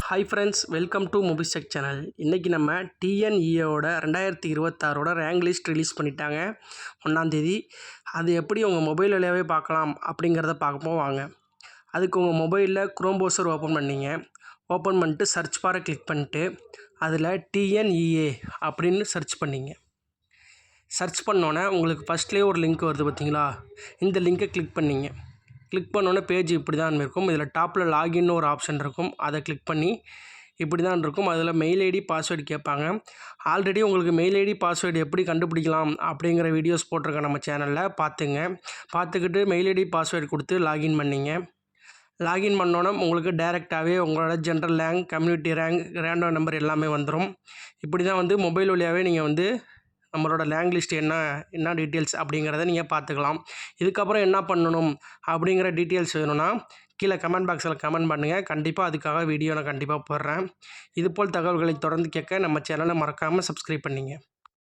Hi friends, welcome to Mobisec channel. இன்றைக்கி நம்ம டிஎன்இஏவோட 2026 rank list release பண்ணிட்டாங்க 1ஆம் தேதி. அது எப்படி உங்கள் மொபைல் வழியாகவே பார்க்கலாம் அப்படிங்கிறத பார்ப்போம் வாங்க. அதுக்கு உங்கள் மொபைலில் குரோம் ப்ரௌசர் ஓப்பன் பண்ணிங்க. ஓப்பன் பண்ணிட்டு சர்ச் பாரை கிளிக் பண்ணிட்டு அதில் டிஎன்இஏ அப்படின்னு சர்ச் பண்ணிங்க. சர்ச் பண்ணோன்னே உங்களுக்கு ஃபஸ்ட்லேயே ஒரு லிங்க் வருது பார்த்தீங்களா, இந்த லிங்க்கை கிளிக் பண்ணிங்க. கிளிக் பண்ணோன்னே பேஜ் இப்படி தான் இருக்கும். இதில் டாப்பில் லாகின்னு ஒரு ஆப்ஷன் இருக்கும், அதை கிளிக் பண்ணி இப்படி தான் இருக்கும். அதில் மெயில் ஐடி பாஸ்வேர்டு கேட்பாங்க. ஆல்ரெடி உங்களுக்கு மெயில் ஐடி பாஸ்வேர்டு எப்படி கண்டுபிடிக்கலாம் அப்படிங்கிற வீடியோஸ் போட்டிருக்கேன் நம்ம சேனலில், பார்த்துக்கிட்டு மெயில் ஐடி பாஸ்வேர்டு கொடுத்து லாகின் பண்ணிங்க. லாகின் பண்ணோன்னே உங்களுக்கு டைரெக்டாகவே உங்களோட general rank, community rank, random number எல்லாமே வந்துடும். இப்படி தான் மொபைல் வழியாகவே நீங்கள் நம்மளோட ரேங்க் லிஸ்ட் என்ன டீட்டெயில்ஸ் அப்படிங்கிறத நீங்கள் பார்த்துக்கலாம். இதுக்கப்புறம் என்ன பண்ணணும் அப்படிங்கிற டீட்டெயில்ஸ் வேணும்னா கீழே கமெண்ட் பாக்ஸில் கமெண்ட் பண்ணுங்கள். கண்டிப்பாக அதுக்காக வீடியோ நான் கண்டிப்பாக போடுறேன். இதுபோல் தகவல்களை தொடர்ந்து கேட்க நம்ம சேனலை மறக்காமல் சப்ஸ்கிரைப் பண்ணிங்க.